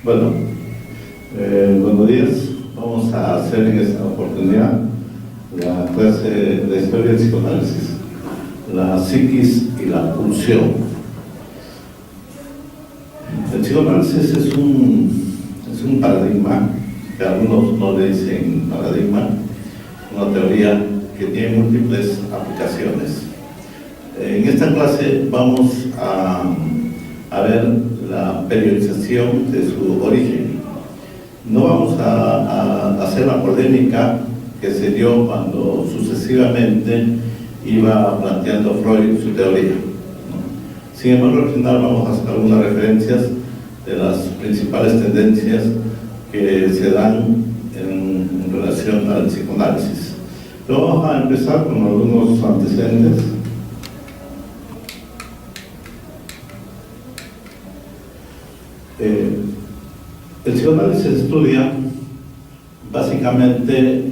Bueno, buenos días. Vamos a hacer en esta oportunidad la clase de historia del psicoanálisis, la psiquis y la pulsión. El psicoanálisis es un paradigma, que algunos no le dicen paradigma, una teoría que tiene múltiples aplicaciones. En esta clase vamos a ver la periodización de su origen. No vamos a hacer la polémica que se dio cuando sucesivamente iba planteando Freud su teoría, ¿no? Sin embargo, al final vamos a hacer algunas referencias de las principales tendencias que se dan en relación al psicoanálisis. Pero vamos a empezar con algunos antecedentes. El psicoanálisis estudia básicamente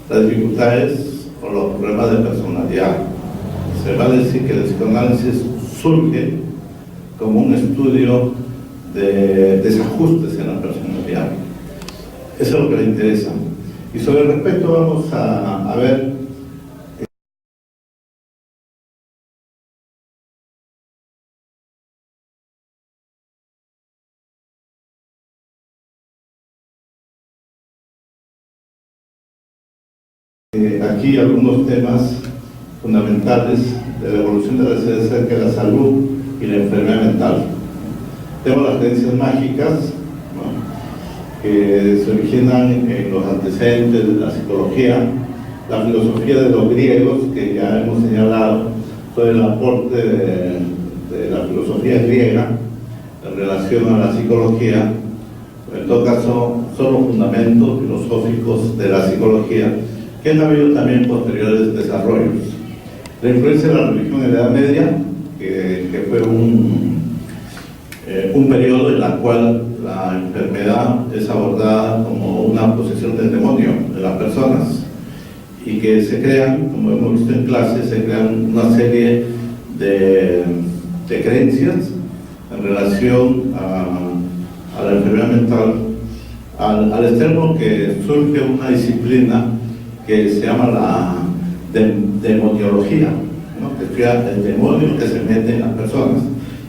las dificultades o los problemas de personalidad. Se va a decir que el psicoanálisis surge como un estudio de desajustes en la personalidad. Eso es lo que le interesa. Y sobre el respecto vamos a ver aquí algunos temas fundamentales de la evolución de la sociedad acerca de la salud y la enfermedad mental. Tenemos las creencias mágicas, ¿no?, que se originan en los antecedentes de la psicología, la filosofía de los griegos, que ya hemos señalado sobre el aporte de la filosofía griega en relación a la psicología. En todo caso, son los fundamentos filosóficos de la psicología que han habido también posteriores desarrollos. La influencia de la religión en la Edad Media, que fue un periodo en el cual la enfermedad es abordada como una posesión del demonio de las personas, y que se crean, como hemos visto en clase, se crean una serie de creencias en relación a la enfermedad mental, al extremo que surge una disciplina que se llama la demoniología, ¿no?, que estudia el demonio que se mete en las personas.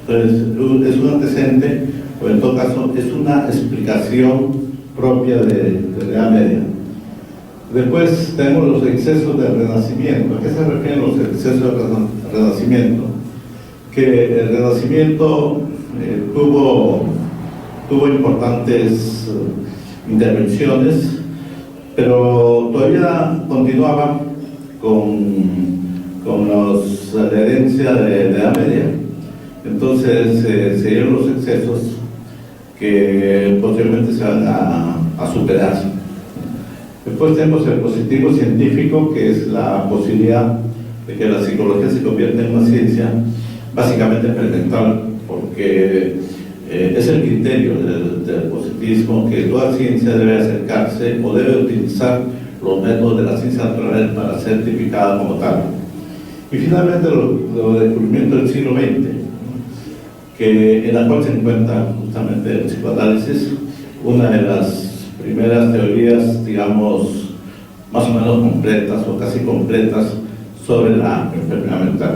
Entonces, es un antecedente, o en todo caso, es una explicación propia de la Edad Media. Después tenemos los excesos del Renacimiento. ¿A qué se refieren los excesos del Renacimiento? Que el Renacimiento tuvo importantes intervenciones, pero todavía continuaba con la herencia de la Edad Media. Entonces se dieron los excesos que posteriormente se van a superar. Después tenemos el positivo científico, que es la posibilidad de que la psicología se convierta en una ciencia básicamente experimental, porque es el criterio del positivismo que toda ciencia debe acercarse o debe utilizar los métodos de la ciencia natural para ser tipificada como tal. Y finalmente los descubrimientos del siglo XX, en la cual se encuentra justamente el psicoanálisis, una de las primeras teorías, digamos, más o menos completas o casi completas sobre la enfermedad mental.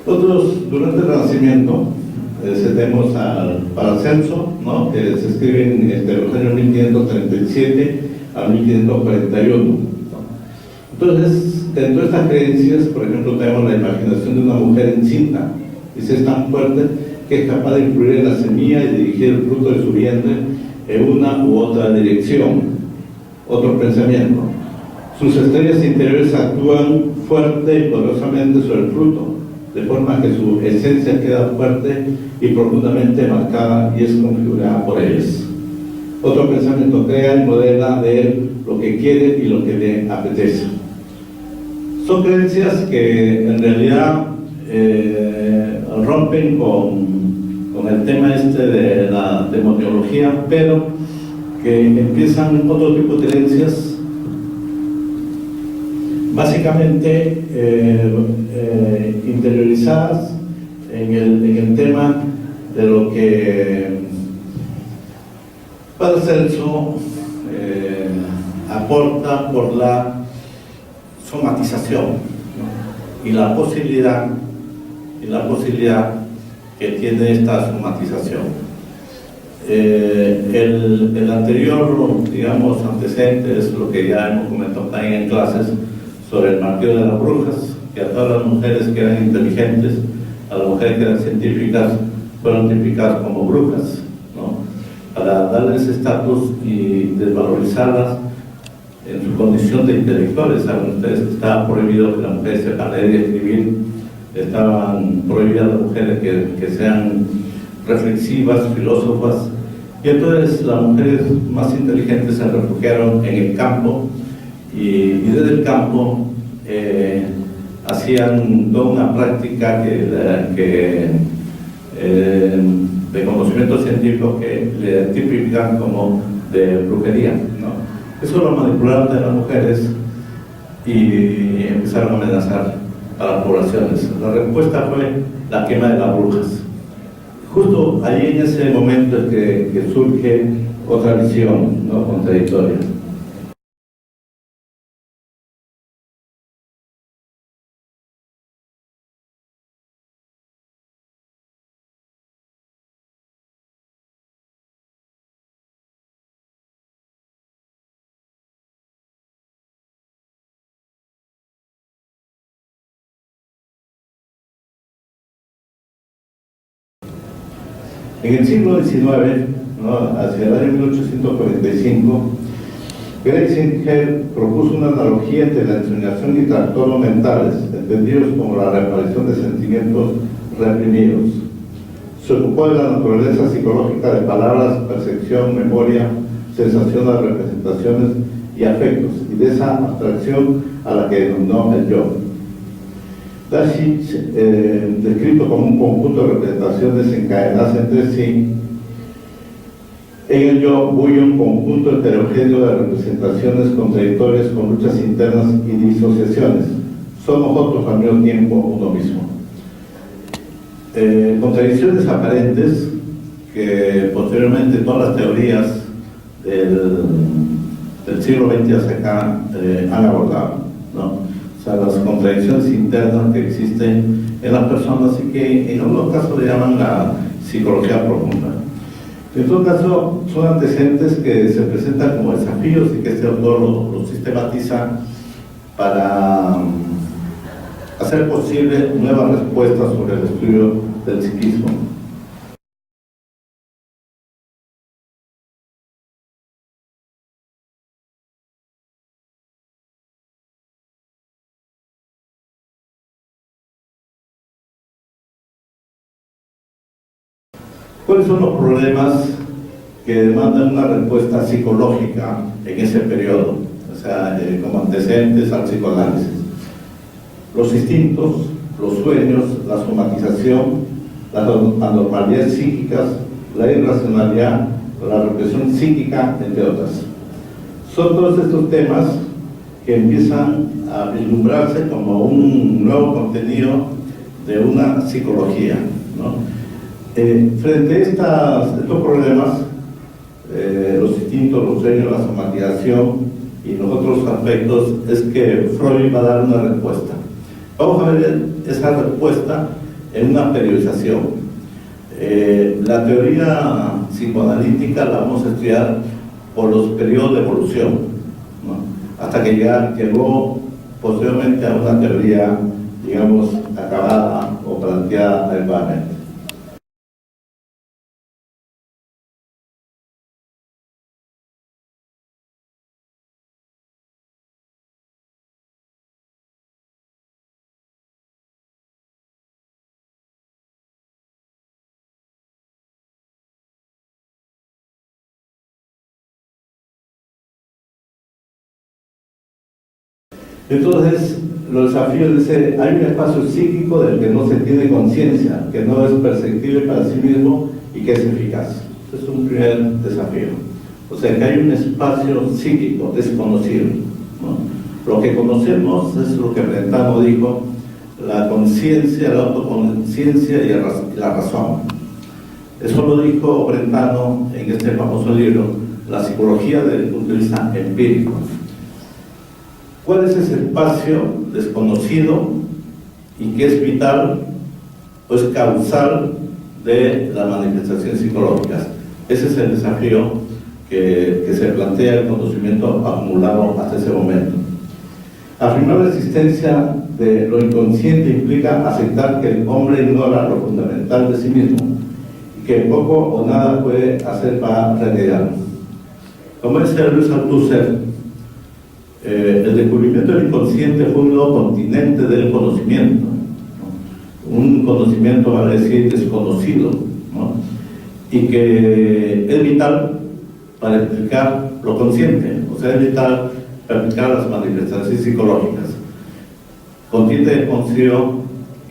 Nosotros, durante el Renacimiento, tenemos al Paracelso, ¿no?, que se escribe entre los años 1537 a 1541. ¿no? Entonces, dentro de estas creencias, por ejemplo, tenemos la imaginación de una mujer encinta. Dice, es tan fuerte que es capaz de influir en la semilla y dirigir el fruto de su vientre en una u otra dirección. Otro pensamiento. Sus estrellas interiores actúan fuerte y poderosamente sobre el fruto, de forma que su esencia queda fuerte y profundamente marcada y es configurada por ellas. Otro pensamiento crea y modela de él lo que quiere y lo que le apetece. Son creencias que en realidad rompen con el tema de la demoniología, pero que empiezan otro tipo de creencias, básicamente interiorizadas en el tema de lo que Paracelso aporta por la somatización, ¿no? y la posibilidad que tiene esta somatización. El anterior, digamos, antecedente es lo que ya hemos comentado también en clases sobre el martirio de las brujas, que a todas las mujeres que eran inteligentes, a las mujeres que eran científicas, fueron tipificadas como brujas, ¿no? Para darles estatus y desvalorizarlas en su condición de intelectuales. Saben ustedes que estaba prohibido que las mujeres sepan leer y escribir, estaban prohibidas las mujeres que sean reflexivas, filósofas, y entonces las mujeres más inteligentes se refugiaron en el campo y desde el campo hacían toda una práctica de conocimiento científico que le tipifican como de brujería, ¿no? Eso lo manipularon de las mujeres y empezaron a amenazar a las poblaciones. La respuesta fue la quema de las brujas. Justo ahí en ese momento es que surge otra visión, ¿no?, contradictoria. En el siglo XIX, ¿no?, hacia el año 1845, Greizinger propuso una analogía entre la ensoñación y trastornos mentales, entendidos como la reaparición de sentimientos reprimidos. Se ocupó de la naturaleza psicológica de palabras, percepción, memoria, sensaciones, representaciones y afectos, y de esa abstracción a la que denominó el yo. Dashi, descrito como un conjunto de representaciones encadenadas entre sí, en el yo bulle un conjunto heterogéneo de representaciones contradictorias con luchas internas y disociaciones. Somos otros al mismo tiempo uno mismo. Contradicciones aparentes que posteriormente todas las teorías del siglo XX hacia acá han abordado, ¿no? O sea, las contradicciones internas que existen en las personas y que en algunos casos le llaman la psicología profunda. En todo caso, son antecedentes que se presentan como desafíos y que este autor lo sistematiza para hacer posible nuevas respuestas sobre el estudio del psiquismo. ¿Cuáles son los problemas que demandan una respuesta psicológica en ese periodo? O sea, como antecedentes al psicoanálisis. Los instintos, los sueños, la somatización, las anormalidades psíquicas, la irracionalidad, la represión psíquica, entre otras. Son todos estos temas que empiezan a vislumbrarse como un nuevo contenido de una psicología, ¿no? Frente a estos problemas, los instintos, los sueños, la somatización y los otros aspectos, es que Freud va a dar una respuesta. Vamos a ver esa respuesta en una periodización. La teoría psicoanalítica la vamos a estudiar por los periodos de evolución, ¿no?, hasta que llegó posteriormente a una teoría, digamos, acabada o planteada adecuadamente. Entonces, los desafíos dice, hay un espacio psíquico del que no se tiene conciencia, que no es perceptible para sí mismo y que es eficaz. Ese es un primer desafío. O sea, que hay un espacio psíquico desconocido, ¿no? Lo que conocemos es lo que Brentano dijo, la conciencia, la autoconciencia y la razón. Eso lo dijo Brentano en este famoso libro, La psicología desde el punto de vista empírico. ¿Cuál es ese espacio desconocido y que es vital o es causal de las manifestaciones psicológicas? Ese es el desafío que se plantea el conocimiento acumulado hasta ese momento. Afirmar la existencia de lo inconsciente implica aceptar que el hombre ignora lo fundamental de sí mismo y que poco o nada puede hacer para remediarlo. Como dice Luis Althusser, el descubrimiento del inconsciente fue un nuevo continente del conocimiento, ¿no? Un conocimiento, vale decir, desconocido, ¿no? Y que es vital para explicar lo consciente, o sea, es vital para explicar las manifestaciones psicológicas. Consciente desconocido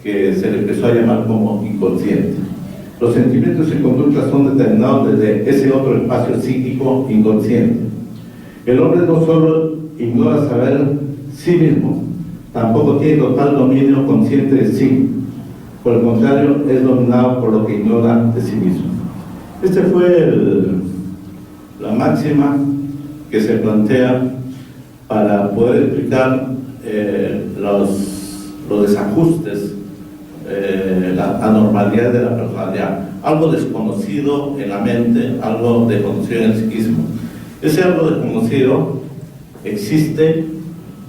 que se le empezó a llamar como inconsciente. Los sentimientos y conductas son determinados desde ese otro espacio psíquico inconsciente. El hombre no solo ignora saber sí mismo, tampoco tiene total dominio consciente de sí. Por el contrario, es dominado por lo que ignora de sí mismo. Este fue la máxima que se plantea para poder explicar los desajustes, la anormalidad de la personalidad, algo desconocido en la mente, algo desconocido en el psiquismo. Ese algo desconocido existe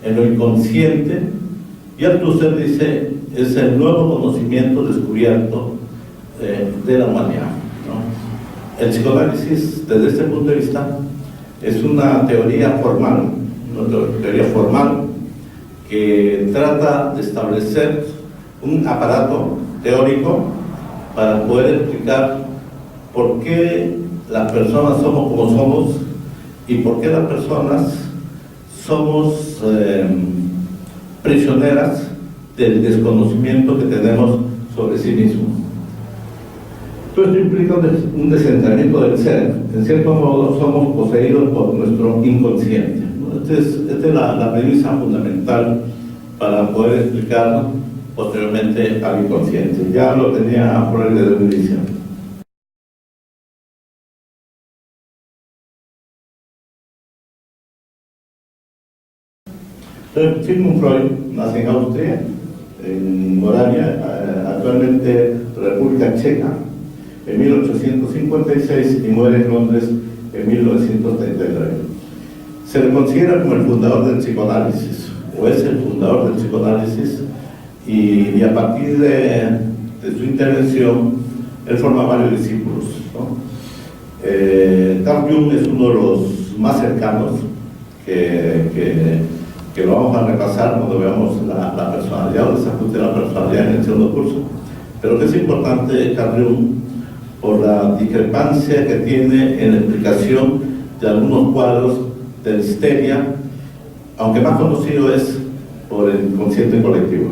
en lo inconsciente y Althusser dice es el nuevo conocimiento descubierto de la humanidad, ¿no? El psicoanálisis desde este punto de vista es una teoría formal, que trata de establecer un aparato teórico para poder explicar por qué las personas somos como somos y por qué las personas somos prisioneras del desconocimiento que tenemos sobre sí mismos. Todo esto implica un descentramiento del ser. En cierto modo somos poseídos por nuestro inconsciente, ¿no? Esta es la premisa fundamental para poder explicar posteriormente al inconsciente. Ya lo tenía Freud desde un inicio. Sigmund Freud nace en Austria, en Moravia, actualmente República Checa, en 1856 y muere en Londres en 1939. Se le considera como el fundador del psicoanálisis, o es el fundador del psicoanálisis, y a partir de su intervención, él forma varios discípulos, ¿no? Carl Jung es uno de los más cercanos que lo vamos a repasar cuando veamos la personalidad o el desajuste de la personalidad en el segundo curso, pero que es importante Carl Jung por la discrepancia que tiene en la explicación de algunos cuadros de la histeria, aunque más conocido es por el inconsciente colectivo.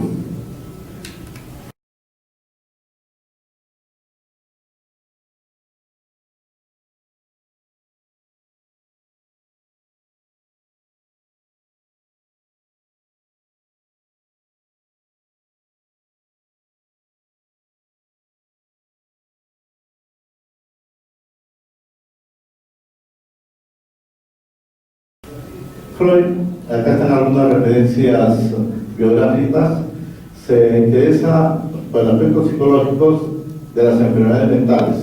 Freud, acá están algunas referencias biográficas, se interesa por aspectos psicológicos de las enfermedades mentales.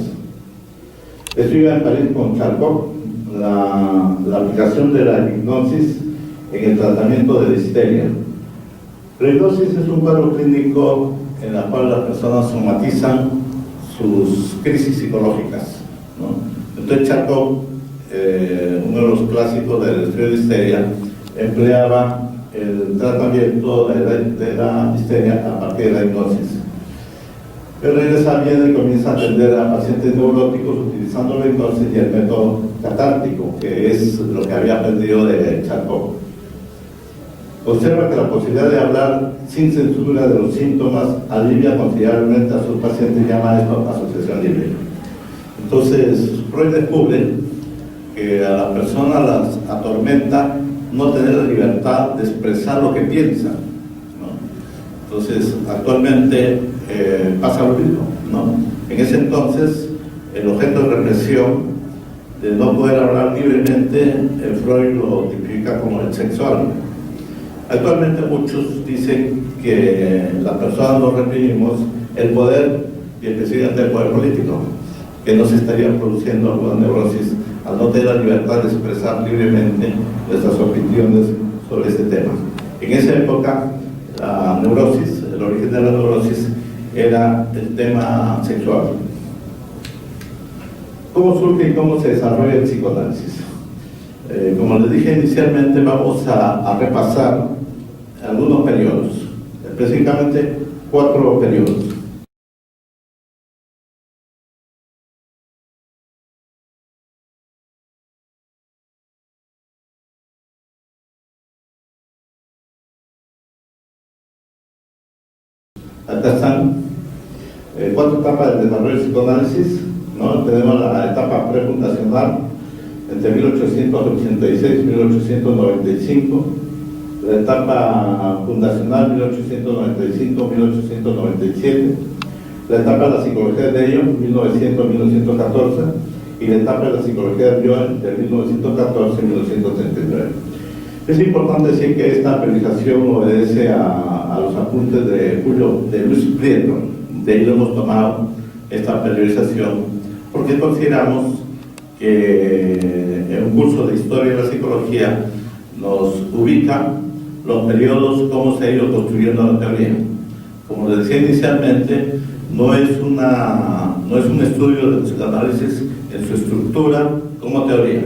Estudia en París con Charcot la aplicación de la hipnosis en el tratamiento de la histeria. La hipnosis es un cuadro clínico en el cual las personas somatizan sus crisis psicológicas, ¿no? Entonces Charcot, uno de los clásicos del estudio de histeria, empleaba el tratamiento de la histeria a partir de la hipnosis. Él regresa bien y comienza a atender a pacientes neuróticos utilizando la hipnosis y el método catártico, que es lo que había aprendido de Charcot. observa que la posibilidad de hablar sin censura de los síntomas alivia considerablemente a sus pacientes, llama esto asociación libre. Entonces, Freud descubre que a la persona las atormenta no tener la libertad de expresar lo que piensa, ¿no? Entonces, actualmente pasa lo mismo, ¿no? En ese entonces, el objeto de represión de no poder hablar libremente, Freud lo tipifica como el sexual. Actualmente muchos dicen que las personas no reprimimos el poder, y específicamente el poder político, que no se estaría produciendo alguna neurosis al no tener la libertad de expresar libremente nuestras opiniones sobre este tema. En esa época, la neurosis, el origen de la neurosis era el tema sexual. ¿Cómo surge y cómo se desarrolla el psicoanálisis? Como les dije inicialmente, vamos a repasar algunos periodos, específicamente 4 periodos. Acá están 4 etapas del desarrollo del psicoanálisis, ¿no? Tenemos la etapa prefundacional entre 1886 y 1895, la etapa fundacional 1895-1897, la etapa de la psicología de ello 1900-1914 y la etapa de la psicología de Jung de 1914 y 1939. Es importante decir que esta periodización obedece a los apuntes de Luis Prieto. De ahí lo hemos tomado esta periodización porque consideramos que en un curso de historia de la psicología nos ubica los periodos, cómo se ha ido construyendo la teoría. Como les decía inicialmente, no es un estudio del psicoanálisis en su estructura como teoría,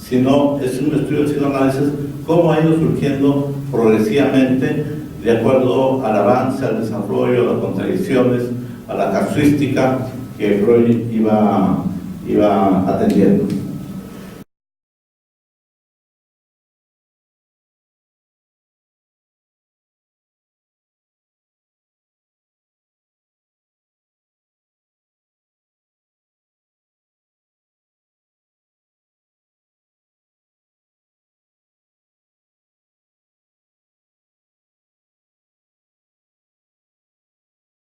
sino es un estudio del psicoanálisis cómo ha ido surgiendo progresivamente de acuerdo al avance, al desarrollo, a las contradicciones, a la casuística que Freud iba atendiendo.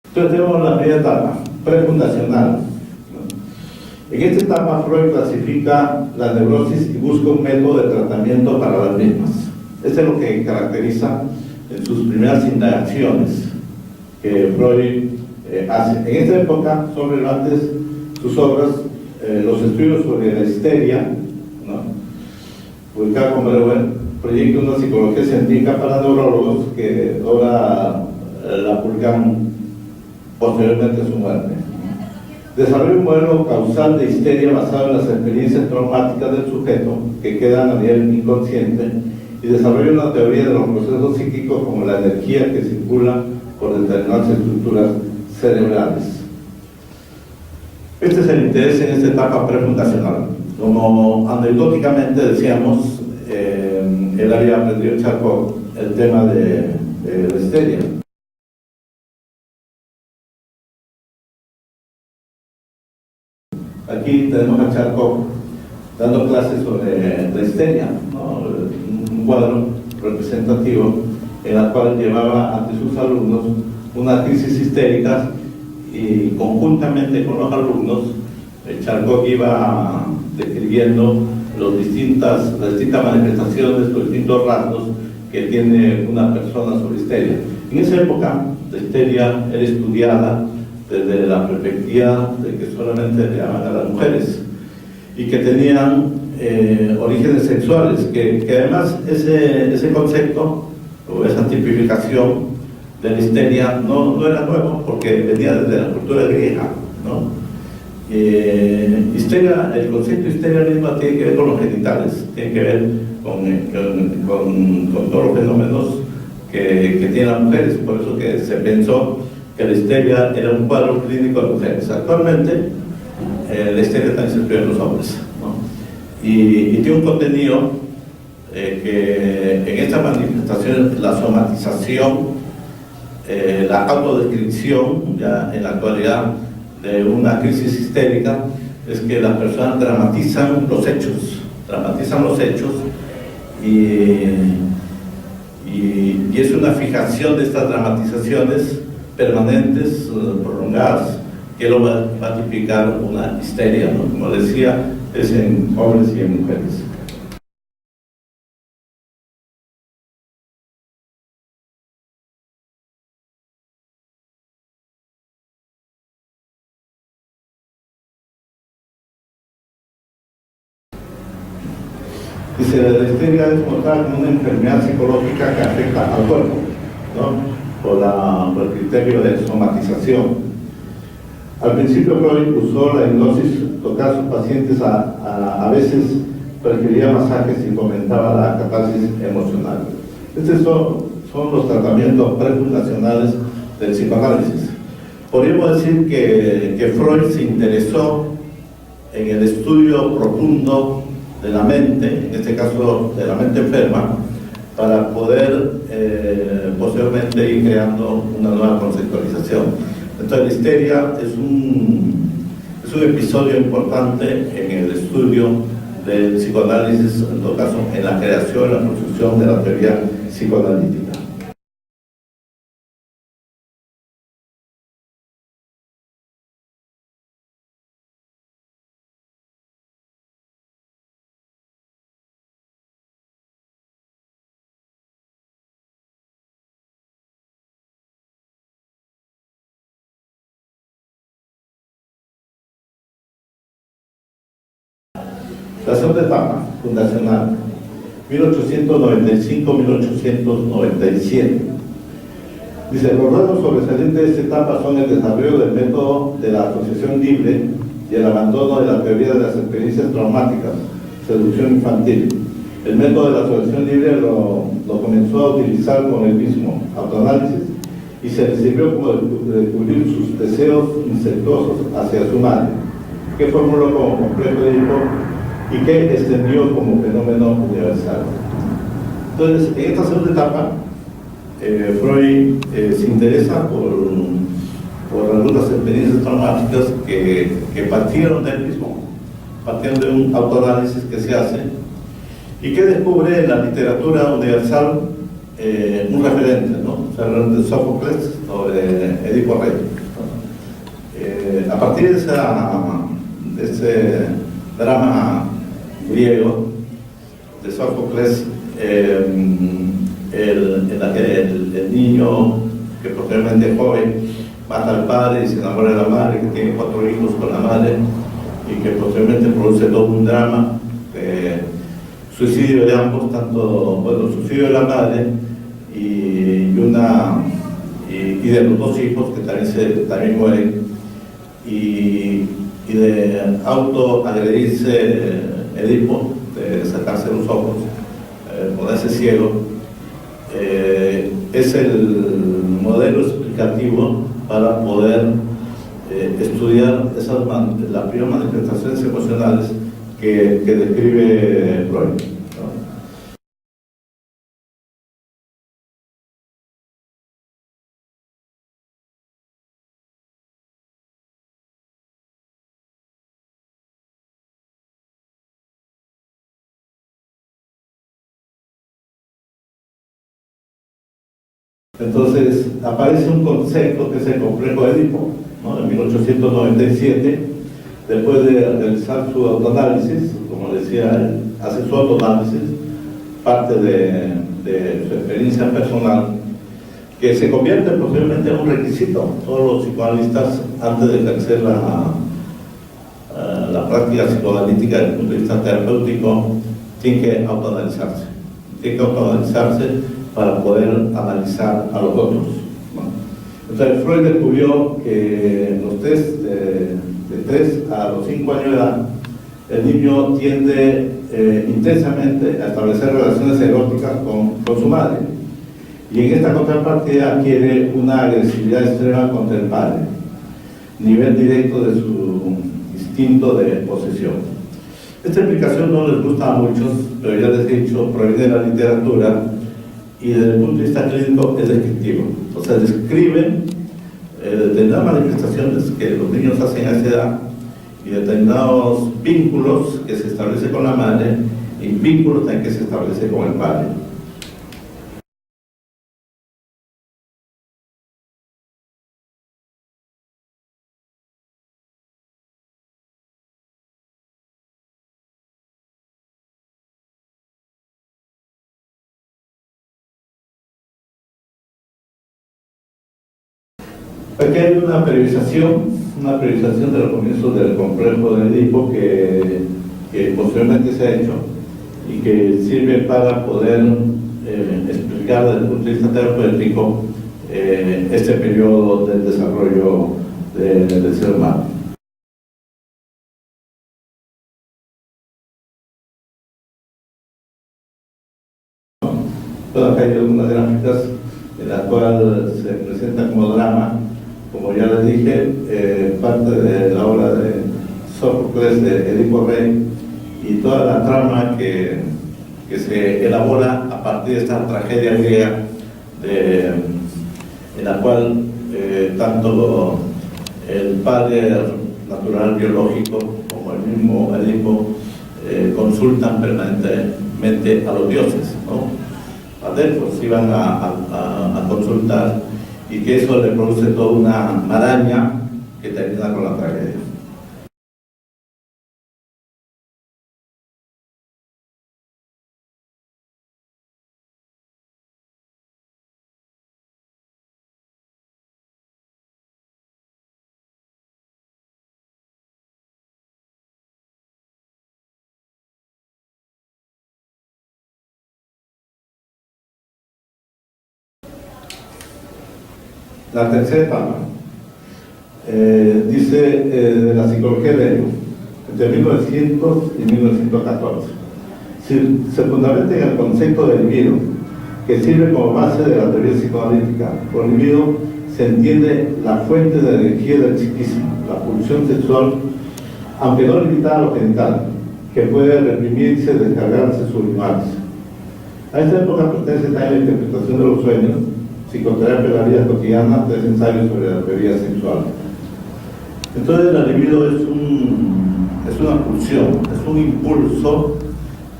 Entonces tenemos la primera etapa, prefundacional. En esta etapa Freud clasifica la neurosis y busca un método de tratamiento para las mismas. Eso es lo que caracteriza en sus primeras indagaciones que Freud hace. En esta época son relevantes sus obras, los estudios sobre la histeria, ¿no? Publicada como el proyecto de una psicología científica para neurólogos, que ahora la publican posteriormente a su muerte. Desarrolla un modelo causal de histeria basado en las experiencias traumáticas del sujeto que quedan a nivel inconsciente y desarrolla una teoría de los procesos psíquicos como la energía que circula por determinadas estructuras cerebrales. Este es el interés en esta etapa prefundacional. Como anecdóticamente decíamos, él había aprendido en Charcot el tema de la histeria. Aquí tenemos a Charcot dando clases sobre la histeria, ¿no? Un cuadro representativo en la cual llevaba ante sus alumnos una crisis histérica y conjuntamente con los alumnos Charcot iba describiendo las distintas manifestaciones, los distintos rasgos que tiene una persona sobre histeria. En esa época la histeria era estudiada desde la perspectiva de que solamente le llaman a las mujeres y que tenían orígenes sexuales, que además ese concepto o esa tipificación de la histeria no era nuevo porque venía desde la cultura griega, ¿no? Histeria, el concepto de histeria misma tiene que ver con los genitales, tiene que ver con todos los fenómenos que tienen las mujeres, por eso que se pensó que la histeria era un cuadro clínico de mujeres. Actualmente la histeria también se estudia en los hombres, ¿no? Y tiene un contenido que en estas manifestaciones la somatización, la autodescripción, ya en la actualidad, de una crisis histérica, es que las personas dramatizan los hechos y es una fijación de estas dramatizaciones permanentes, prolongadas, que lo va a tipificar una histeria, ¿no? Como decía, es en hombres y en mujeres. Dice, la histeria es mostrada como una enfermedad psicológica que afecta al cuerpo, ¿no? Por el criterio de somatización. Al principio Freud usó la hipnosis, tocar a sus pacientes a veces prefería masajes y fomentaba la catarsis emocional. Estos son los tratamientos prefundacionales del psicoanálisis. Podríamos decir que Freud se interesó en el estudio profundo de la mente, en este caso de la mente enferma, para poder posteriormente ir creando una nueva conceptualización. Entonces la histeria es un episodio importante en el estudio del psicoanálisis, en todo caso en la creación, la construcción de la teoría psicoanalítica. La segunda etapa fundacional, 1895-1897. Dice, los rasgos sobresalientes de esta etapa son el desarrollo del método de la asociación libre y el abandono de la teoría de las experiencias traumáticas, seducción infantil. El método de la asociación libre lo comenzó a utilizar con el mismo autoanálisis y se le sirvió como de descubrir sus deseos incestuosos hacia su madre, que formuló como complejo de Edipo y que extendió como fenómeno universal. Entonces, en esta segunda etapa, Freud se interesa por algunas experiencias traumáticas que partieron del mismo, partieron de un autoanálisis que se hace y que descubre en la literatura universal un referente, ¿no? O sea, el de Sófocles sobre Edipo Rey. A partir de ese drama griego de Sófocles, el niño que posteriormente joven mata al padre y se enamora de la madre, que tiene 4 hijos con la madre y que posteriormente produce todo un drama, suicidio de ambos, suicidio de la madre y de los 2 hijos que también mueren, y de autoagredirse Edipo, de sacarse los ojos, ponerse ciego. Es el modelo explicativo para poder estudiar las primeras manifestaciones emocionales que describe Freud, ¿no? Entonces aparece un concepto que es el complejo de Edipo, ¿no? En 1897, después de realizar su autoanálisis, como decía él, hace su autoanálisis, parte de su experiencia personal, que se convierte posiblemente en un requisito. Todos los psicoanalistas, antes de ejercer la práctica psicoanalítica desde el punto de vista terapéutico, tienen que autoanalizarse. Para poder analizar a los otros, ¿no? Entonces Freud descubrió que en los test de 3 a los 5 años de edad, el niño tiende intensamente a establecer relaciones eróticas con su madre, y en esta contrapartida adquiere una agresividad extrema contra el padre, nivel directo de su instinto de posesión. Esta explicación no les gusta a muchos, pero ya les he dicho, proviene de la literatura y desde el punto de vista clínico es descriptivo. O sea, describe determinadas manifestaciones que los niños hacen a esa edad y determinados vínculos que se establecen con la madre y vínculos también que se establecen con el padre. Aquí hay una periodización de los comienzos del complejo de Edipo que posteriormente se ha hecho y que sirve para poder explicar desde el punto de vista terapéutico este periodo del desarrollo del ser humano. Bueno, acá hay algunas gráficas en las cuales se presenta como drama, como ya les dije, parte de la obra de Sófocles, de Edipo Rey, y toda la trama que se elabora a partir de esta tragedia griega, en la cual tanto el padre natural biológico como el mismo Edipo consultan permanentemente a los dioses, ¿no? A Delfos iban a consultar, y que eso le produce toda una maraña que termina con la tragedia. La tercera etapa dice de la psicología de Hegel, entre 1900 y 1914. Se fundamenta en el concepto de libido, que sirve como base de la teoría psicoanalítica. Por libido se entiende la fuente de energía del psiquismo, la pulsión sexual, aunque no limitada a lo genital, que puede reprimirse y descargarse, sublimarse. A esta época pertenece también la interpretación de los sueños, psicoterapia de la vida cotidiana, 3 ensayos sobre la teoría sexual. Entonces la libido es una pulsión, es un impulso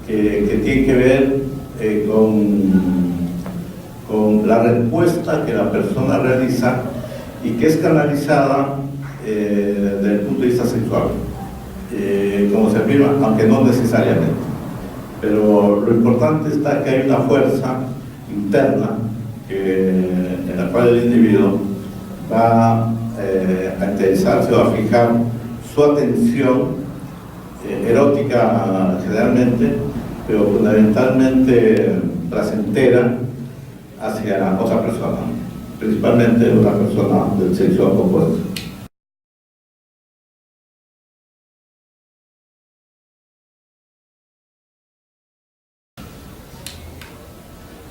que tiene que ver con la respuesta que la persona realiza y que es canalizada desde el punto de vista sexual, como se afirma, aunque no necesariamente. Pero lo importante está que hay una fuerza interna en la cual el individuo va a interesarse o a fijar su atención erótica generalmente, pero fundamentalmente placentera hacia otra persona, principalmente una persona del sexo opuesto.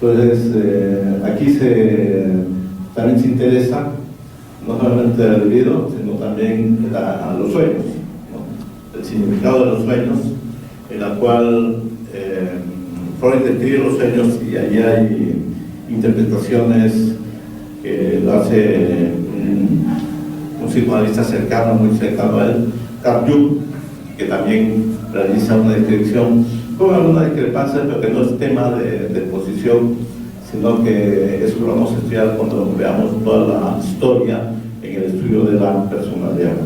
Entonces, aquí también se interesa no solamente el libido, sino también los sueños, ¿no? El significado de los sueños, en la cual Freud describe los sueños, y allí hay interpretaciones que lo hace un psicoanalista cercano, muy cercano a él, Carl Jung, que también realiza una descripción con alguna discrepancia, pero que no es tema de exposición, sino que eso lo vamos a estudiar cuando veamos toda la historia en el estudio de la personalidad.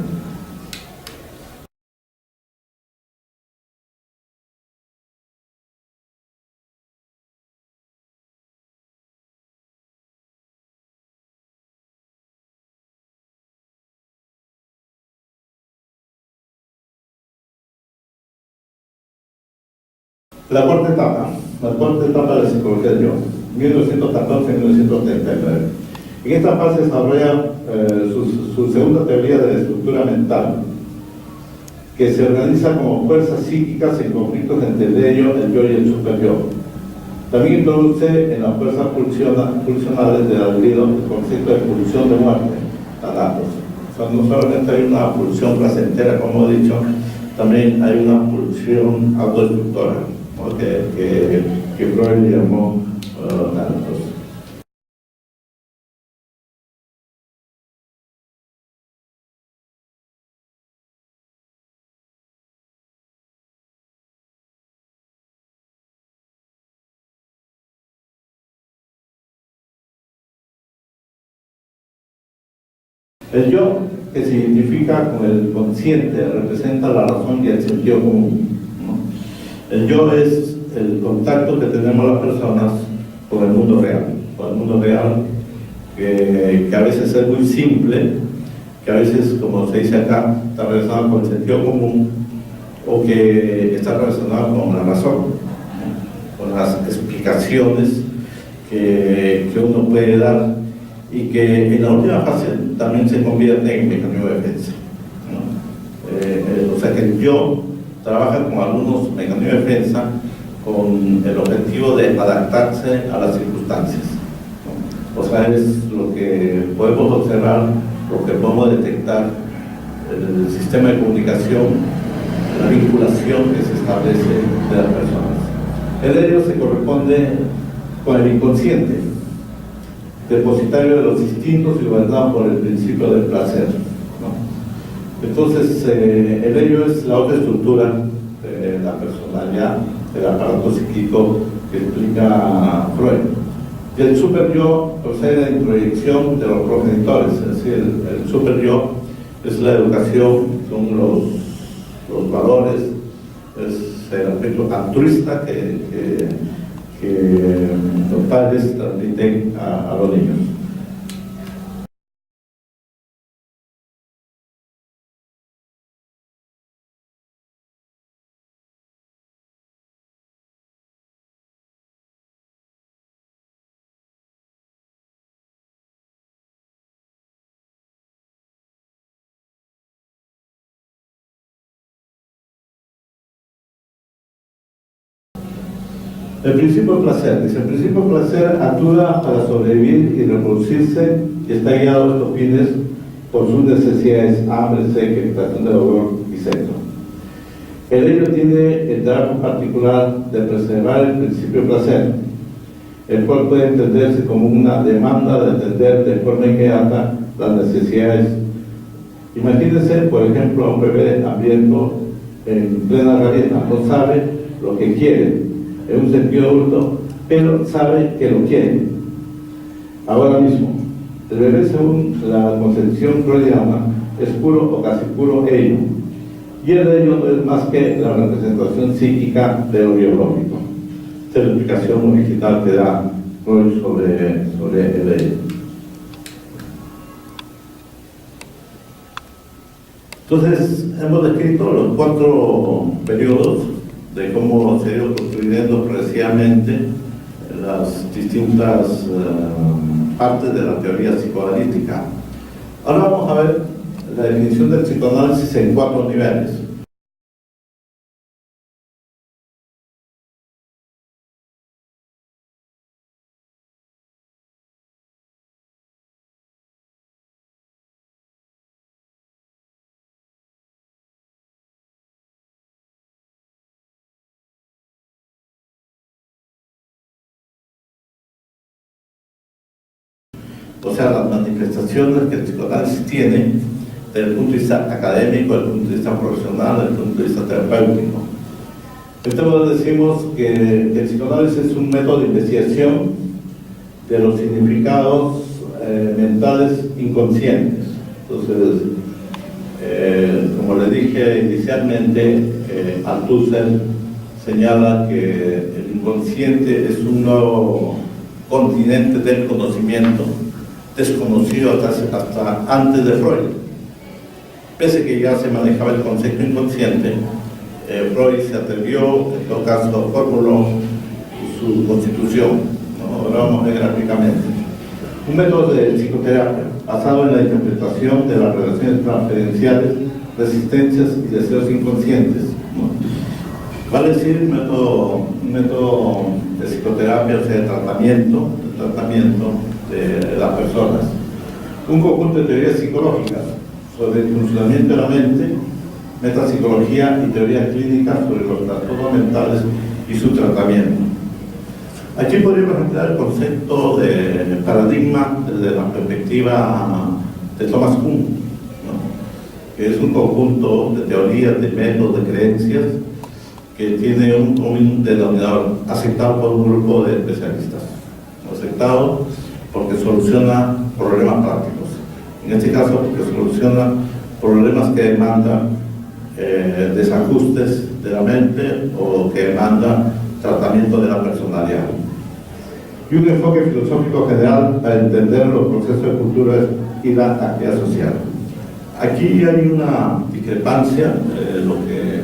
La cuarta etapa de la psicología de Jung, 1914-1939. En esta fase desarrolla su segunda teoría de la estructura mental, que se organiza como fuerzas psíquicas en conflictos entre el yo y el superior. También introduce en las fuerzas pulsionales del individuo el concepto de pulsión de muerte, thanatos. O sea, no solamente hay una pulsión placentera, como he dicho, también hay una pulsión autodestructora, ¿no? que Freud llamó Thanatos. El yo, que se identifica con el consciente, representa la razón y el sentido común, ¿no? El yo es el contacto que tenemos las personas con el mundo real, que a veces es muy simple, que a veces, como se dice acá, está relacionado con el sentido común, o que está relacionado con la razón, ¿no? Con las explicaciones que uno puede dar, y que en la última fase también se convierte en mecanismo de defensa, ¿no? O sea que el yo trabaja con algunos mecanismos de defensa con el objetivo de adaptarse a las circunstancias, ¿no? O sea, es lo que podemos observar, lo que podemos detectar en el sistema de comunicación, la vinculación que se establece de las personas. El ello se corresponde con el inconsciente, depositario de los instintos y gobernado por el principio del placer, ¿no? Entonces, el ello es la otra estructura de la personalidad, del aparato psíquico que explica Freud. Y el superyo procede de la introyección de los progenitores, es decir, el superyo es la educación, son los valores, es el aspecto altruista que los padres transmiten a los niños. El principio del placer, dice, el principio del placer actúa para sobrevivir y reproducirse y está guiado a estos fines por sus necesidades, hambre, sed, excitación de dolor y sexo. El ello tiene el trabajo particular de preservar el principio del placer, el cual puede entenderse como una demanda de entender de forma inmediata las necesidades. Imagínense, por ejemplo, a un bebé hambriento en plena galleta, no sabe lo que quiere, en un sentido adulto, pero sabe que lo quiere. Ahora mismo, el bebé, según la concepción freudiana, es puro o casi puro ello, y el ello no es más que la representación psíquica de lo biológico. Esta es la explicación original que da Freud sobre el ello. Entonces, hemos descrito los 4 periodos de cómo se ha ido construyendo progresivamente las distintas partes de la teoría psicoanalítica. Ahora vamos a ver la definición del psicoanálisis en 4 niveles. O sea, las manifestaciones que el psicoanálisis tiene desde el punto de vista académico, desde el punto de vista profesional, desde el punto de vista terapéutico. Entonces decimos que el psicoanálisis es un método de investigación de los significados mentales inconscientes. Entonces, como le dije inicialmente, Althusser señala que el inconsciente es un nuevo continente del conocimiento desconocido hasta antes de Freud. Pese que ya se manejaba el concepto inconsciente, Freud se atrevió, en todo caso formuló su constitución, ¿no? Ahora vamos a ver gráficamente. Un método de psicoterapia basado en la interpretación de las relaciones transferenciales, resistencias y deseos inconscientes, ¿no? Vale decir un método de psicoterapia, o sea, de tratamiento de las personas. Un conjunto de teorías psicológicas sobre el funcionamiento de la mente metapsicología y teoría clínica sobre los trastornos mentales y su tratamiento. Aquí podríamos emplear el concepto de paradigma desde la perspectiva de Thomas Kuhn, ¿no? Que es un conjunto de teorías, de métodos, de creencias que tiene un común denominador aceptado por un grupo de especialistas, aceptado porque soluciona problemas prácticos, en este caso porque soluciona problemas que demandan desajustes de la mente o que demandan tratamiento de la personalidad. Y un enfoque filosófico general para entender los procesos de cultura y la actividad social. Aquí hay una discrepancia, lo que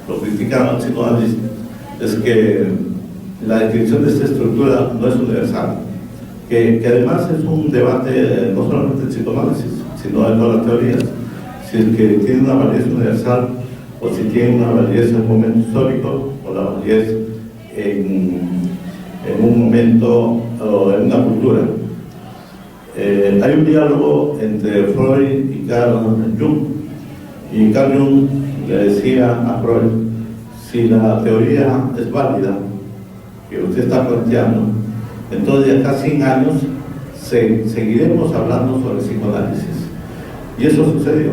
lo critican los psicoanálisis es que la descripción de esta estructura no es universal, que además es un debate no solamente del psicoanálisis, sino de todas las teorías, si es que tiene una validez universal o si tiene una validez en un momento histórico o la validez en un momento o en una cultura. Hay un diálogo entre Freud y Carl Jung, y Carl Jung le decía a Freud: si la teoría es válida, que usted está planteando, entonces de acá a 100 años seguiremos hablando sobre psicoanálisis. Y eso sucedió.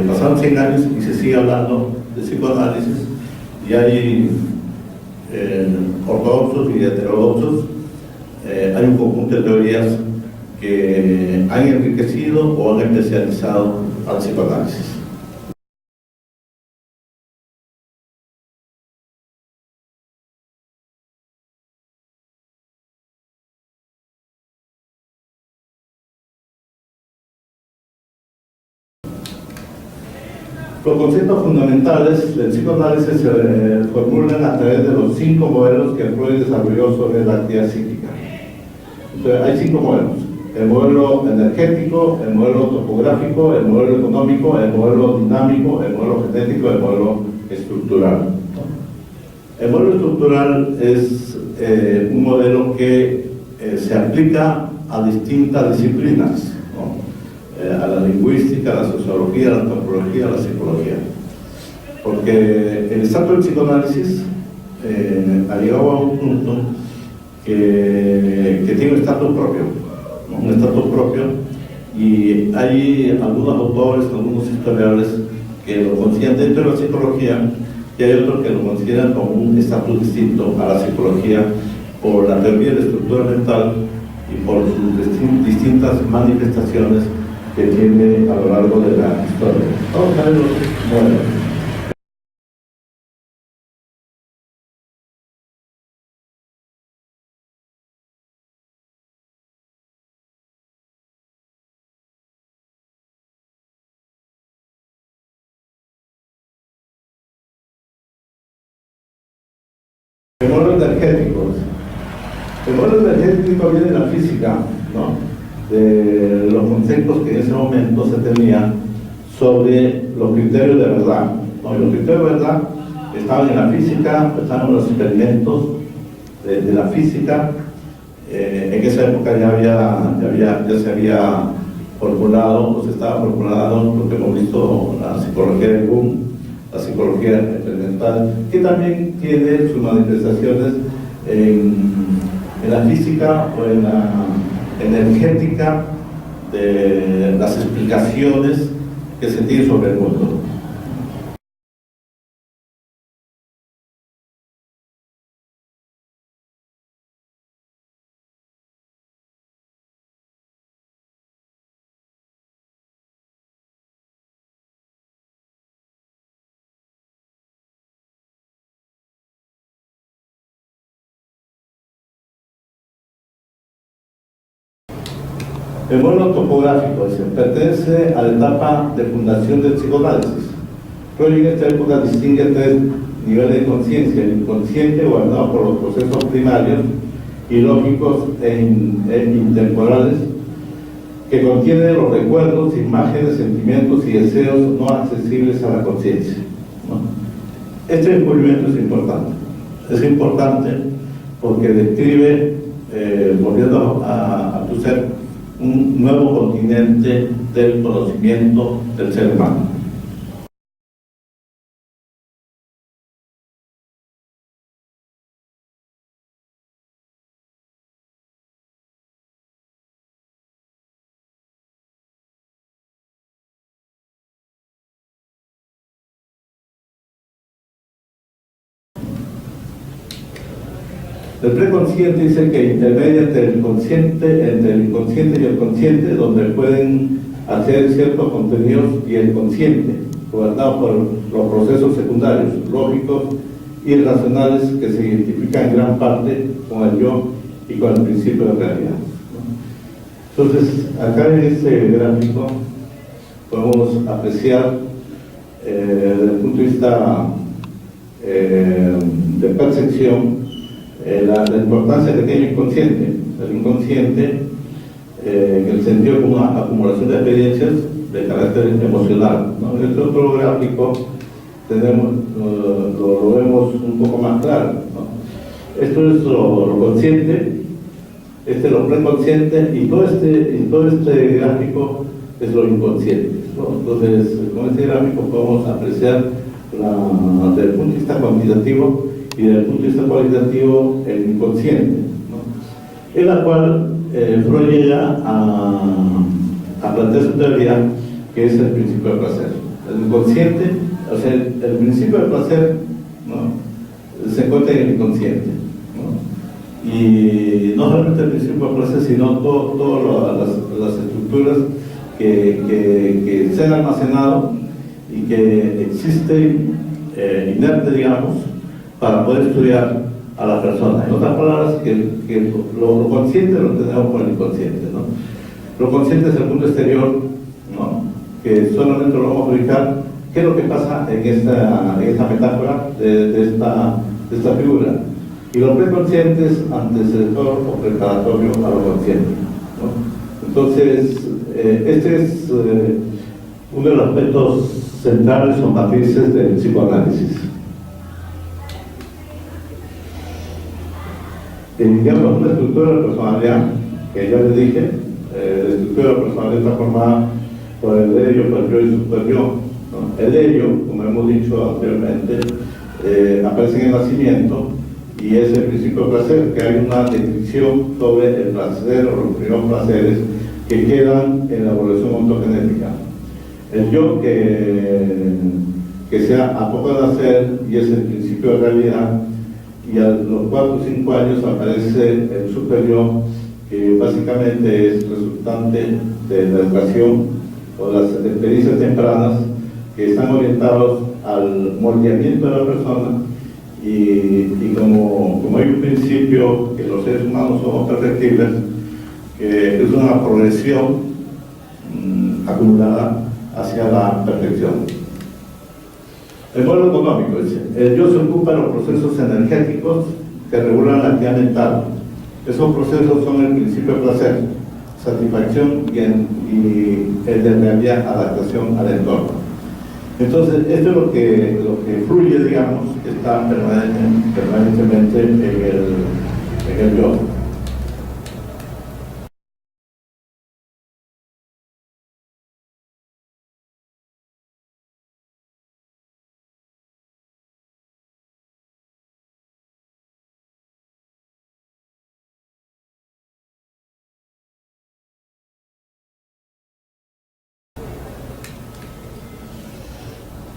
Pasaron 100 años y se sigue hablando de psicoanálisis, y hay ortodoxos y heterodoxos, hay un conjunto de teorías que han enriquecido o han especializado al psicoanálisis. Los conceptos fundamentales del psicoanálisis se formulan a través de los 5 modelos que Freud desarrolló sobre la actividad psíquica. Entonces, hay 5 modelos: el modelo energético, el modelo topográfico, el modelo económico, el modelo dinámico, el modelo genético, el modelo estructural. El modelo estructural es un modelo que se aplica a distintas disciplinas, ¿no? A la lingüística, a la sociología, a la antropología, a la psicología. Porque el estrato del psicoanálisis ha llegado a un punto que tiene un estatus propio, ¿no? Un estatus propio, y hay algunos autores, algunos historiadores que lo consideran dentro de la psicología, y hay otros que lo consideran como un estatus distinto a la psicología por la teoría de la estructura mental y por sus distintas manifestaciones que tiene a lo largo de la historia. Vamos a ver los modelos. El modelo energético. El modelo energético viene de la física, ¿no? De los conceptos que en ese momento se tenían sobre los criterios de verdad, ¿no? Y los criterios de verdad estaban en la física, estaban en los experimentos de la física. En esa época ya se había formulado, o se estaba formulando lo que hemos visto, la psicología de Jung, la psicología experimental, que también tiene sus manifestaciones en la física o en la energética de las explicaciones que se tienen sobre el mundo. El modelo topográfico pertenece a la etapa de fundación del psicoanálisis. Freud en esta época distingue 3 niveles de conciencia: el inconsciente, gobernado por los procesos primarios y lógicos e intemporales, que contiene los recuerdos, imágenes, sentimientos y deseos no accesibles a la conciencia, ¿no? Este descubrimiento es importante. Es importante porque describe, volviendo a tu ser, un nuevo continente del conocimiento del ser humano. El preconsciente dice que intermedia entre el inconsciente y el consciente, donde pueden hacer ciertos contenidos, y el consciente, gobernado por los procesos secundarios, lógicos y racionales, que se identifican en gran parte con el yo y con el principio de realidad. Entonces, acá en este gráfico podemos apreciar desde el punto de vista de percepción la importancia que tiene el inconsciente. El inconsciente, en el sentido como una acumulación de experiencias de carácter emocional, ¿no? En este otro gráfico lo vemos un poco más claro, ¿no? Esto es lo consciente, este es lo preconsciente, y todo este gráfico es lo inconsciente, ¿no? Entonces, con este gráfico podemos apreciar desde el punto de vista cuantitativo y desde el punto de vista cualitativo el inconsciente, ¿no? En la cual Freud llega a plantear su teoría, que es el principio del placer. El inconsciente, o sea, el principio del placer, ¿no?, se encuentra en el inconsciente, ¿no? Y no solamente el principio del placer, sino todas las estructuras que se han almacenado y que existen inertes, digamos, para poder estudiar a la persona. En otras palabras, que lo consciente lo tenemos con el inconsciente, ¿no? Lo consciente es el mundo exterior, ¿no?, que solamente lo vamos a ubicar. ¿Qué es lo que pasa en esta metáfora de esta figura? Y lo preconsciente es antecesor o preparatorio a lo consciente, ¿no? Entonces, este es uno de los aspectos centrales o matrices del psicoanálisis. Digamos, una estructura de personalidad, que ya les dije, la estructura de personalidad está formada por el ello, por el yo y super yo, ¿no? El ello, como hemos dicho anteriormente, aparece en el nacimiento, y es el principio de placer, que hay una descripción sobre el placer o los primeros placeres que quedan en la evolución ontogenética. El yo, que sea a poco de nacer, y es el principio de realidad, y a los 4 o 5 años aparece el superyo, que básicamente es resultante de la educación o las experiencias tempranas, que están orientados al moldeamiento de la persona, y como hay un principio que los seres humanos somos perfectibles, que es una progresión acumulada hacia la perfección. El modelo económico dice: el yo se ocupa de los procesos energéticos que regulan la actividad mental. Esos procesos son el principio de placer, satisfacción y el de realidad, adaptación al entorno. Entonces, esto es lo que fluye, digamos, que está permanentemente en el yo.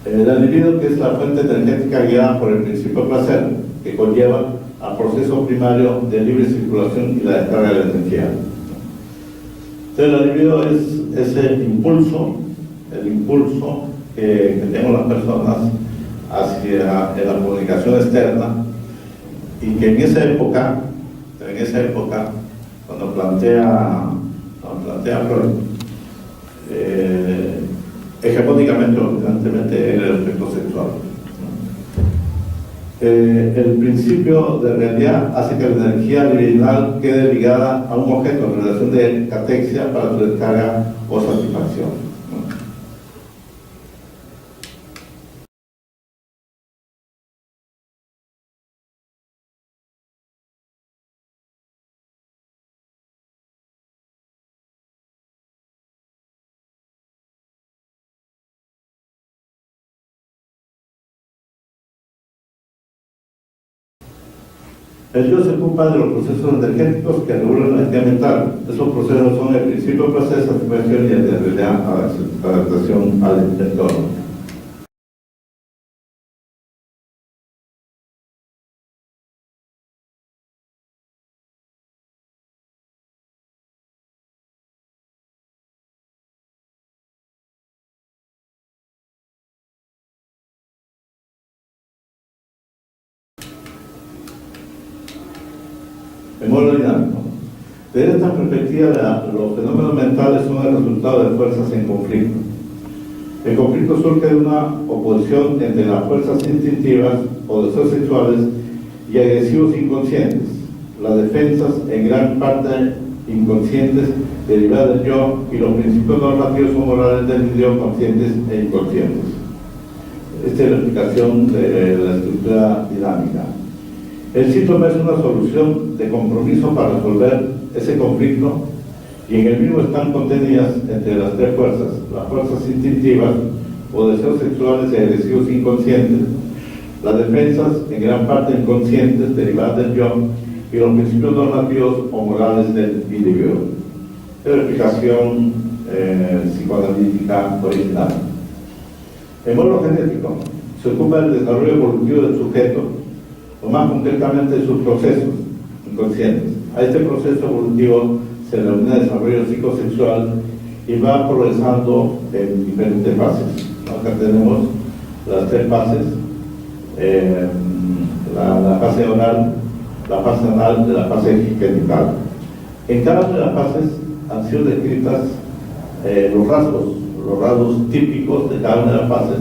La libido, que es la fuente energética guiada por el principio de placer, que conlleva al proceso primario de libre circulación y la descarga de la energía. Entonces, la libido es ese impulso, el impulso que tenemos las personas hacia la comunicación externa, y que en esa época, cuando plantea Freud, hegemónicamente o dominantemente en el aspecto sexual. El principio de realidad hace que la energía libidinal quede ligada a un objeto en relación de catexia para su descarga o satisfacción. El yo se ocupa de los procesos energéticos que regulan la actividad mental. Esos procesos son el principio de placer, satisfacción y el de realidad, adaptación al entorno. El modelo dinámico. Desde esta perspectiva, los fenómenos mentales son el resultado de fuerzas en conflicto. El conflicto surge de una oposición entre las fuerzas instintivas o deseos sexuales y agresivos inconscientes, las defensas en gran parte inconscientes derivadas del yo y los principios normativos o morales del yo conscientes e inconscientes. Esta es la explicación de la estructura dinámica. El síntoma es una solución de compromiso para resolver ese conflicto y en el mismo están contenidas entre las tres fuerzas, las fuerzas instintivas o deseos sexuales y agresivos inconscientes, las defensas en gran parte inconscientes derivadas del yo y los principios normativos o morales del individuo. Esta es la explicación psicoanalítica original. El modelo genético se ocupa del desarrollo evolutivo del sujeto, o más concretamente de sus procesos inconscientes. A este proceso evolutivo se le denomina desarrollo psicosexual y va progresando en diferentes fases. Acá tenemos las tres fases, la fase oral, la fase anal y la fase genital. En cada una de las fases han sido descritas los rasgos típicos de cada una de las fases,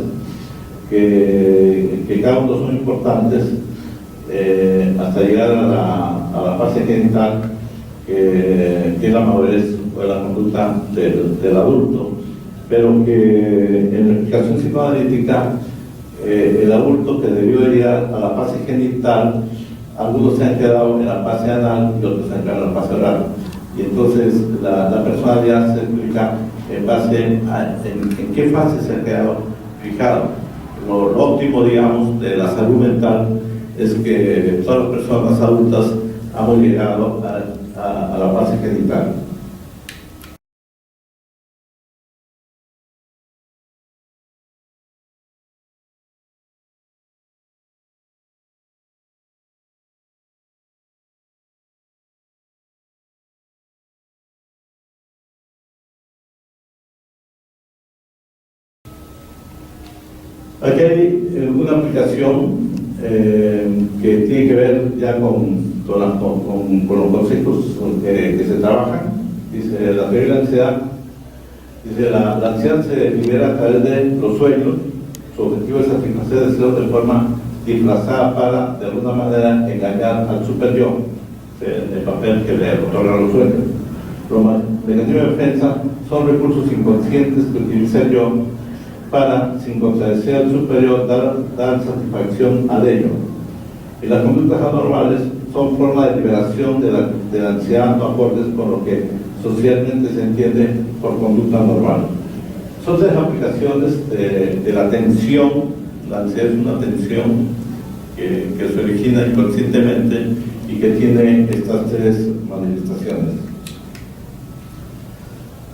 que cada uno son importantes hasta llegar a la fase genital, que es la madurez o la conducta del adulto, pero que en la explicación psicoanalítica el adulto que debió ir a la fase genital, algunos se han quedado en la fase anal y otros se han quedado en la fase oral, y entonces la personalidad se explica en base en qué fase se ha quedado fijado. Lo óptimo, digamos, de la salud mental es que todas las personas adultas hemos llegado a la fase genital. Aquí hay una aplicación que tiene que ver ya con los conceptos que se trabajan. Dice la teoría de la ansiedad. Dice la ansiedad se libera a través de los sueños. Su objetivo es satisfacer deseos de forma disfrazada para, de alguna manera, engañar al superyo, el papel que le otorga los sueños. Los mecanismos de defensa son recursos inconscientes que utiliza el yo para, sin contradecir al superior, dar satisfacción al ello. Y las conductas anormales son formas de liberación de la ansiedad no acordes con lo que socialmente se entiende por conducta normal. Son tres aplicaciones de la tensión. La ansiedad es una tensión que se origina inconscientemente y que tiene estas tres manifestaciones.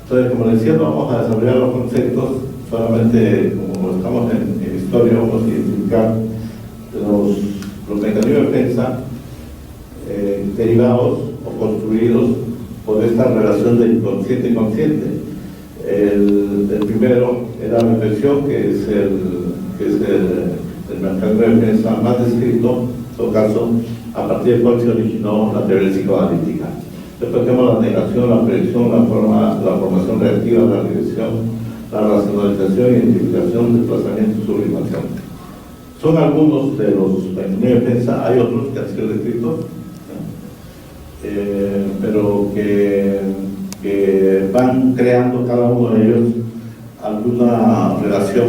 Entonces, como decía, vamos a desarrollar los conceptos. Solamente, como estamos en historia, vamos a identificar los mecanismos de defensa derivados o construidos por esta relación de inconsciente y consciente. El primero era la reflexión, que es el mecanismo de defensa más descrito, en todo caso, a partir del cual se originó la teoría psicoanalítica. Después tenemos la negación, la predicción, la formación reactiva, la regresión, la racionalización, identificación, desplazamiento, sublimación. Son algunos de los mecanismos de defensa. Hay otros que han sido descritos, pero que van creando cada uno de ellos alguna relación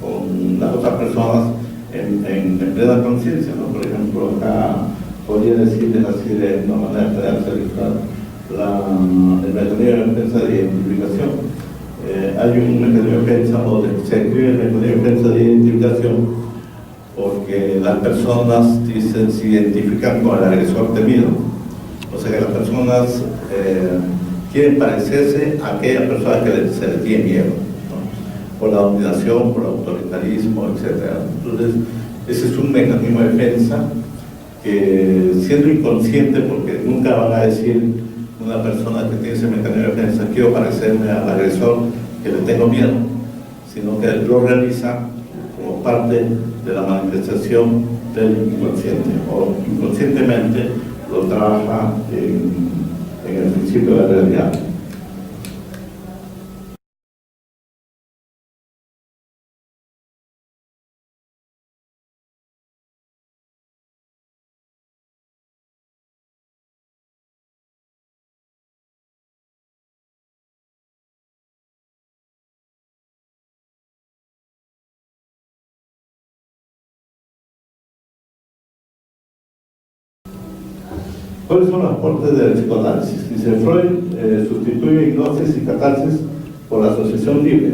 con las otras personas en plena conciencia, ¿no? Por ejemplo, acá podría decirles así de una manera general el mecanismo de defensa de identificación. Hay un mecanismo de defensa, o se escribe el mecanismo de defensa de identificación, porque las personas se identifican con el agresor temido. O sea que las personas quieren parecerse a aquellas personas que se les tiene miedo, ¿no? Por la dominación, por el autoritarismo, etc. Entonces, ese es un mecanismo de defensa que, siendo inconsciente, porque nunca van a decir una persona que tiene ese mecanismo de defensa, quiero parecerme al agresor que le tengo miedo, sino que lo realiza como parte de la manifestación del inconsciente, o inconscientemente lo trabaja en el principio de la realidad. ¿Cuáles son los aportes del psicoanálisis? Dice Freud, sustituye hipnosis y catarsis por la asociación libre,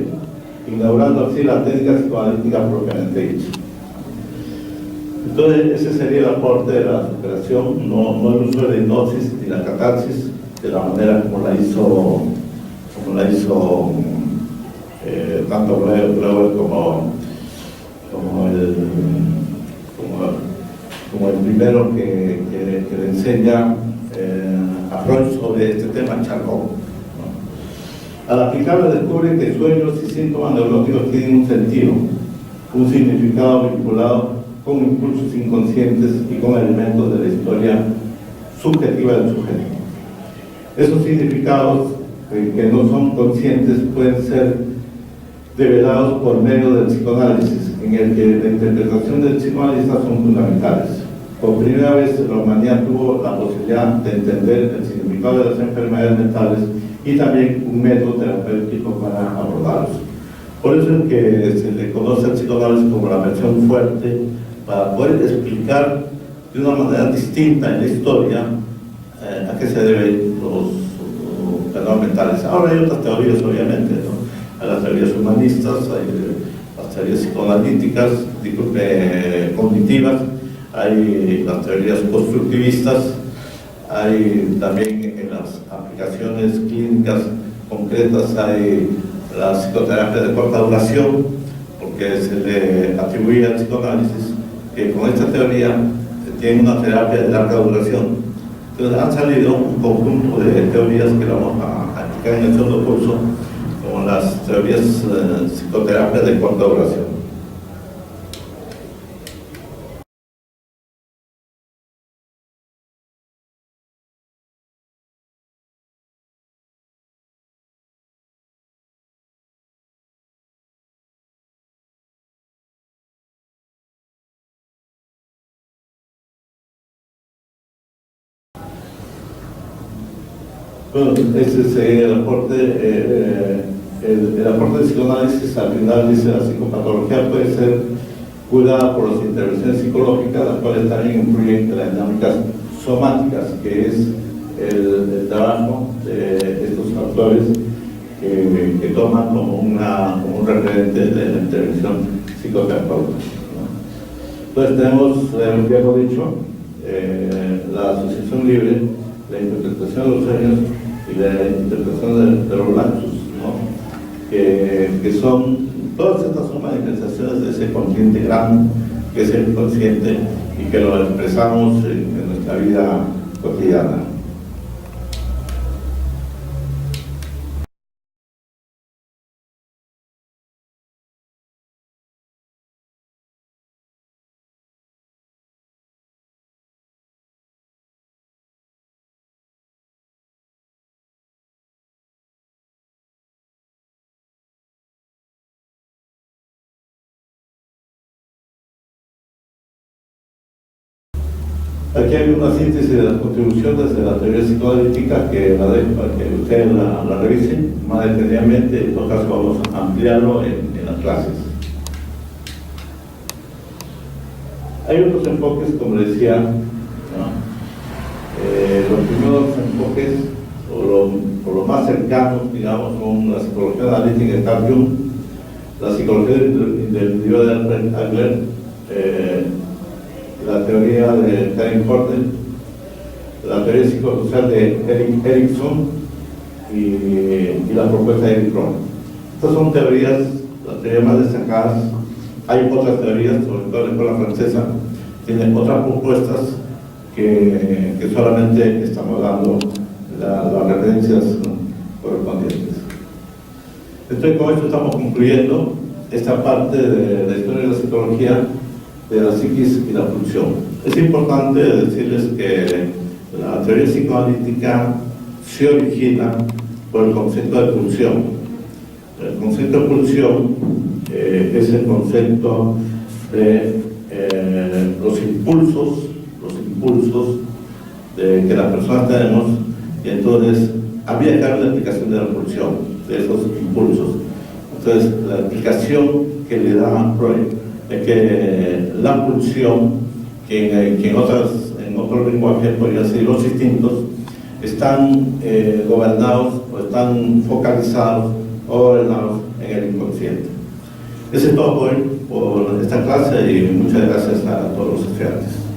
inaugurando así la técnica psicoanalítica propiamente dicha. Entonces, ese sería el aporte de la superación, no el uso de la hipnosis ni la catarsis de la manera como la hizo tanto Freud como el primero que le enseña a Freud sobre este tema, Charcot, ¿no? Al aplicarlo descubre que sueños y síntomas neurológicos tienen un sentido, un significado vinculado con impulsos inconscientes y con elementos de la historia subjetiva del sujeto. Esos significados que no son conscientes pueden ser develados por medio del psicoanálisis, en el que la interpretación del psicoanalista son fundamentales. Por primera vez la humanidad tuvo la posibilidad de entender el significado de las enfermedades mentales y también un método terapéutico para abordarlos. Por eso es que se le conoce al psicoanálisis como la versión fuerte, para poder explicar de una manera distinta en la historia a qué se deben los fenómenos mentales. Ahora hay otras teorías, obviamente, ¿no? Hay las teorías humanistas, hay las teorías psicoanalíticas, cognitivas, hay las teorías constructivistas, hay también en las aplicaciones clínicas concretas, hay la psicoterapia de corta duración, porque se le atribuye al psicoanálisis que con esta teoría tiene una terapia de larga duración. Entonces han salido un conjunto de teorías que vamos a explicar en el segundo curso, como las teorías psicoterapia de corta duración. Bueno, ese sería el aporte. El aporte de psicoanálisis al final dice: la psicopatología puede ser cuidada por las intervenciones psicológicas, las cuales también influyen en las dinámicas somáticas, que es el trabajo de estos factores que toman como un referente de la intervención psicoterapéutica, ¿no? Entonces tenemos un viejo dicho, la asociación libre, la interpretación de los sueños y la interpretación de los lapsus, ¿no? Que son, todas estas son manifestaciones de ese consciente grande, que es el consciente, y que lo expresamos en nuestra vida cotidiana. Aquí hay una síntesis de las contribuciones de la teoría psicoanalítica que la dejo para que ustedes la revisen más detenidamente. En todo caso vamos a ampliarlo en las clases. Hay otros enfoques, como les decía, ¿no? Los primeros enfoques, o los más cercanos, digamos, son la psicología analítica de Carl Jung, la psicología del individuo de Alfred Adler, la teoría de Karen Horten, la teoría psicosocial de Erik Erikson y la propuesta de Eric Fromm. Estas son teorías, las teorías más destacadas. Hay otras teorías, sobre todo la escuela francesa, tienen otras propuestas que solamente estamos dando las referencias correspondientes. Entonces, con esto estamos concluyendo esta parte de la historia de la psicología, de la psiquis y la pulsión. Es importante decirles que La teoría psicoanalítica se origina por el concepto de pulsión. El concepto de pulsión es el concepto de los impulsos que las personas tenemos, y entonces había que dar una explicación de la pulsión, de esos impulsos. Entonces, la explicación que le da Freud es que la pulsión, que en otros lenguajes podría ser los instintos, están gobernados o están focalizados o gobernados en el inconsciente. Eso es todo por esta clase y muchas gracias a todos los estudiantes.